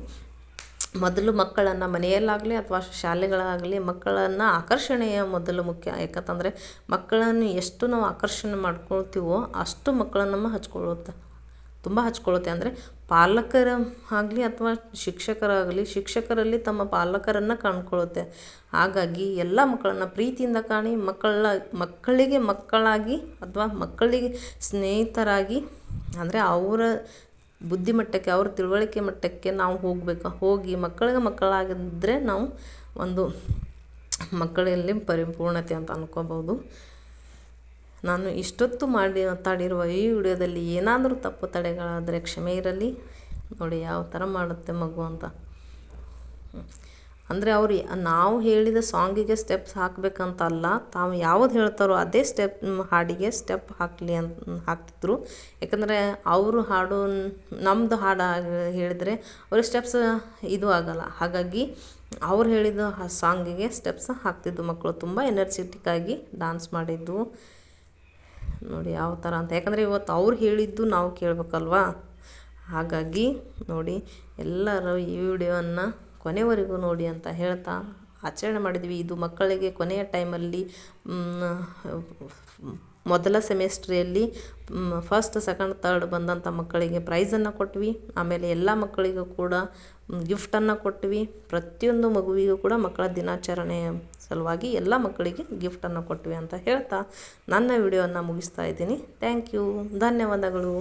A: ಮೊದಲು ಮಕ್ಕಳನ್ನು ಮನೆಯಲ್ಲಾಗಲಿ ಅಥವಾ ಶಾಲೆಗಳಾಗಲಿ ಮಕ್ಕಳನ್ನು ಆಕರ್ಷಣೆಯ ಮೊದಲು ಮುಖ್ಯ. ಯಾಕಂತಂದರೆ ಮಕ್ಕಳನ್ನು ಎಷ್ಟು ನಾವು ಆಕರ್ಷಣೆ ಮಾಡ್ಕೊಳ್ತೀವೋ ಅಷ್ಟು ಮಕ್ಕಳನ್ನು ತುಂಬ ಹಚ್ಕೊಳ್ಳುತ್ತೆ. ಅಂದರೆ ಪಾಲಕರ ಆಗಲಿ ಅಥವಾ ಶಿಕ್ಷಕರಾಗಲಿ ಶಿಕ್ಷಕರಲ್ಲಿ ತಮ್ಮ ಪಾಲಕರನ್ನು ಕಾಣ್ಕೊಳ್ಳುತ್ತೆ. ಹಾಗಾಗಿ ಎಲ್ಲ ಮಕ್ಕಳನ್ನು ಪ್ರೀತಿಯಿಂದ ಕಾಣಿ, ಮಕ್ಕಳಿಗೆ ಮಕ್ಕಳಾಗಿ ಅಥವಾ ಮಕ್ಕಳಿಗೆ ಸ್ನೇಹಿತರಾಗಿ, ಅಂದರೆ ಅವರ ಬುದ್ಧಿಮಟ್ಟಕ್ಕೆ ಅವ್ರ ತಿಳುವಳಿಕೆ ಮಟ್ಟಕ್ಕೆ ನಾವು ಹೋಗಿ ಮಕ್ಕಳಾಗಿದ್ದರೆ ನಾವು ಒಂದು ಮಕ್ಕಳಲ್ಲಿ ಪರಿಪೂರ್ಣತೆ ಅಂತ ಅನ್ಕೋಬೋದು. ನಾನು ಇಷ್ಟೊತ್ತು ಮಾತಾಡಿರುವ ಈ ವಿಡಿಯೋದಲ್ಲಿ ಏನಾದರೂ ತಪ್ಪು ತಡೆಗಳಾದರೆ ಕ್ಷಮೆ ಇರಲಿ. ನೋಡಿ ಯಾವ ಥರ ಮಾಡುತ್ತೆ ಮಗು ಅಂತ. ಅಂದರೆ ನಾವು ಹೇಳಿದ ಸಾಂಗಿಗೆ ಸ್ಟೆಪ್ಸ್ ಹಾಕಬೇಕಂತ ಅಲ್ಲ, ತಾವು ಯಾವುದು ಹೇಳ್ತಾರೋ ಅದೇ ಹಾಡಿಗೆ ಸ್ಟೆಪ್ ಹಾಕ್ತಿದ್ರು. ಯಾಕಂದರೆ ಅವರು ಹಾಡು ನಮ್ಮದು ಹಾಡು ಹೇಳಿದರೆ ಅವ್ರಿಗೆ ಸ್ಟೆಪ್ಸ್ ಇದು ಆಗಲ್ಲ. ಹಾಗಾಗಿ ಅವ್ರು ಹೇಳಿದ ಸಾಂಗಿಗೆ ಸ್ಟೆಪ್ಸ್ ಹಾಕ್ತಿದ್ದು ಮಕ್ಕಳು. ತುಂಬ ಎನರ್ಜೆಟಿಕ್ಕಾಗಿ ಡ್ಯಾನ್ಸ್ ಮಾಡಿದ್ದು ನೋಡಿ ಯಾವ ಥರ ಅಂತ. ಯಾಕಂದರೆ ಇವತ್ತು ಅವ್ರು ಹೇಳಿದ್ದು ನಾವು ಕೇಳಬೇಕಲ್ವಾ. ಹಾಗಾಗಿ ನೋಡಿ ಎಲ್ಲರೂ ಈ ವಿಡಿಯೋವನ್ನು ಕೊನೆವರೆಗೂ ನೋಡಿ ಅಂತ ಹೇಳ್ತಾ ಆಚರಣೆ ಮಾಡಿದ್ವಿ. ಇದು ಮಕ್ಕಳಿಗೆ ಕೊನೆಯ ಟೈಮಲ್ಲಿ ಮೊದಲ ಸೆಮಿಸ್ಟ್ರಿಯಲ್ಲಿ ಫಸ್ಟ್ ಸೆಕೆಂಡ್ ತರ್ಡ್ ಬಂದಂಥ ಮಕ್ಕಳಿಗೆ ಪ್ರೈಸನ್ನು ಕೊಟ್ವಿ. ಆಮೇಲೆ ಎಲ್ಲ ಮಕ್ಕಳಿಗೂ ಕೂಡ ಗಿಫ್ಟನ್ನು ಕೊಟ್ವಿ. ಪ್ರತಿಯೊಂದು ಮಗುವಿಗೂ ಕೂಡ ಮಕ್ಕಳ ದಿನಾಚರಣೆಯ ಸಲುವಾಗಿ ಎಲ್ಲ ಮಕ್ಕಳಿಗೆ ಗಿಫ್ಟನ್ನು ಕೊಟ್ವಿ ಅಂತ ಹೇಳ್ತಾ ನನ್ನ ವಿಡಿಯೋವನ್ನು ಮುಗಿಸ್ತಾ ಇದ್ದೀನಿ. ಥ್ಯಾಂಕ್ ಯು, ಧನ್ಯವಾದಗಳು.